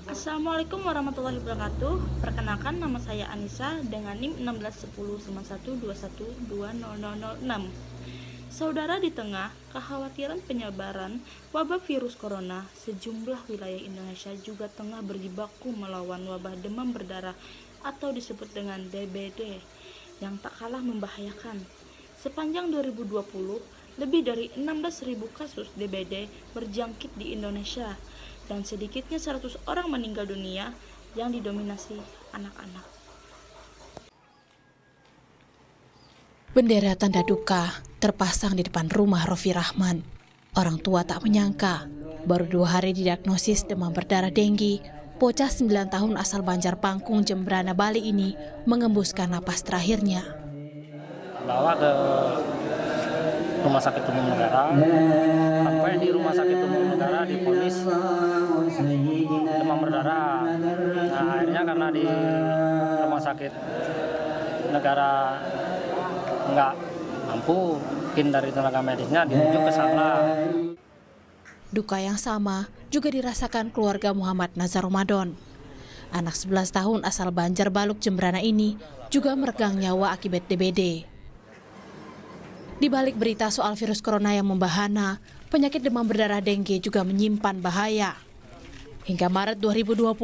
Assalamualaikum warahmatullahi wabarakatuh. Perkenalkan, nama saya Anissa dengan NIM 16109121200006. Saudara, di tengah kekhawatiran penyebaran wabah virus corona, sejumlah wilayah Indonesia juga tengah berjibaku melawan wabah demam berdarah atau disebut dengan DBD yang tak kalah membahayakan. Sepanjang 2020, lebih dari 16.000 kasus DBD berjangkit di Indonesia dan sedikitnya 100 orang meninggal dunia yang didominasi anak-anak. Bendera tanda duka terpasang di depan rumah Rofi Rahman. Orang tua tak menyangka, baru 2 hari didiagnosis demam berdarah denggi, bocah 9 tahun asal Banjar Pangkung, Jembrana, Bali ini mengembuskan napas terakhirnya. Bawa ke Rumah Sakit Umum Negara, sampai di Rumah Sakit Umum Negara divonis demam berdarah. Nah, akhirnya karena di Rumah Sakit Negara nggak mampu, mungkin dari tenaga medisnya dirujuk ke sana. Duka yang sama juga dirasakan keluarga Muhammad Nazar Ramadan. Anak 11 tahun asal Banjar Baluk, Jembrana ini juga meregang nyawa akibat DBD. Di balik berita soal virus corona yang membahana, penyakit demam berdarah dengue juga menyimpan bahaya. Hingga Maret 2020,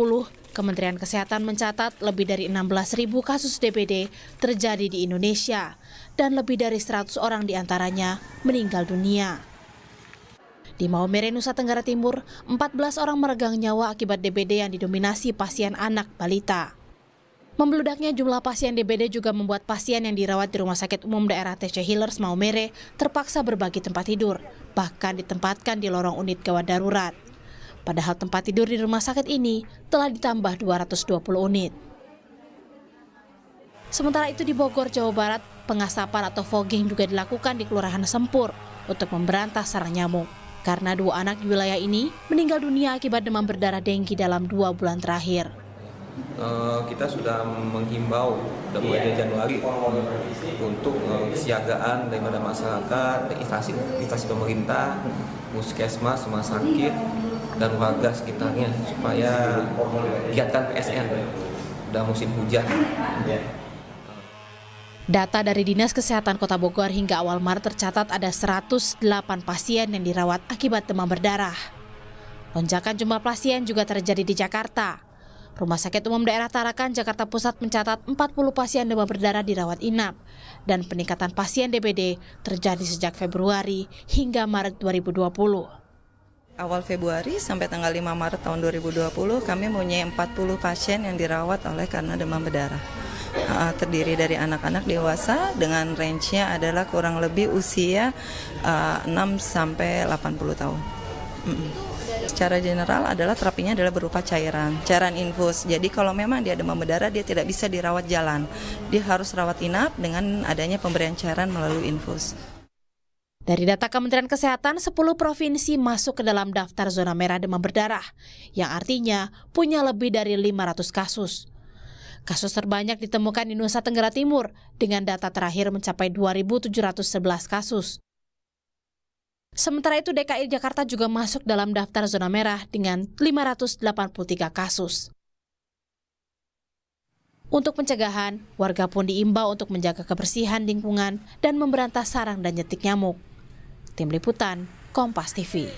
Kementerian Kesehatan mencatat lebih dari 16.000 kasus DBD terjadi di Indonesia dan lebih dari 100 orang diantaranya meninggal dunia. Di Maumere, Nusa Tenggara Timur, 14 orang meregang nyawa akibat DBD yang didominasi pasien anak balita. Membeludaknya jumlah pasien DBD juga membuat pasien yang dirawat di Rumah Sakit Umum Daerah TC Healers Maumere terpaksa berbagi tempat tidur, bahkan ditempatkan di lorong unit gawat darurat. Padahal tempat tidur di rumah sakit ini telah ditambah 220 unit. Sementara itu di Bogor, Jawa Barat, pengasapan atau fogging juga dilakukan di Kelurahan Sempur untuk memberantas sarang nyamuk. Karena 2 anak di wilayah ini meninggal dunia akibat demam berdarah denggi dalam 2 bulan terakhir. Kita sudah menghimbau dari mulai Januari untuk kesiagaan daripada masyarakat, instansi pemerintah, puskesmas, rumah sakit, dan warga sekitarnya supaya giatkan PSN udah musim hujan. Data dari Dinas Kesehatan Kota Bogor hingga awal Maret tercatat ada 108 pasien yang dirawat akibat demam berdarah. Lonjakan jumlah pasien juga terjadi di Jakarta. Rumah Sakit Umum Daerah Tarakan, Jakarta Pusat mencatat 40 pasien demam berdarah dirawat inap. Dan peningkatan pasien DBD terjadi sejak Februari hingga Maret 2020. Awal Februari sampai tanggal 5 Maret tahun 2020 kami mempunyai 40 pasien yang dirawat karena demam berdarah. Terdiri dari anak-anak dewasa dengan range-nya adalah kurang lebih usia 6 sampai 80 tahun. Secara general adalah terapinya adalah berupa cairan infus. Jadi kalau memang dia demam berdarah, dia tidak bisa dirawat jalan. Dia harus rawat inap dengan adanya pemberian cairan melalui infus. Dari data Kementerian Kesehatan, 10 provinsi masuk ke dalam daftar zona merah demam berdarah, yang artinya punya lebih dari 500 kasus. Kasus terbanyak ditemukan di Nusa Tenggara Timur, dengan data terakhir mencapai 2.711 kasus. Sementara itu DKI Jakarta juga masuk dalam daftar zona merah dengan 583 kasus. Untuk pencegahan, warga pun diimbau untuk menjaga kebersihan lingkungan dan memberantas sarang dan jentik nyamuk. Tim Liputan, Kompas TV.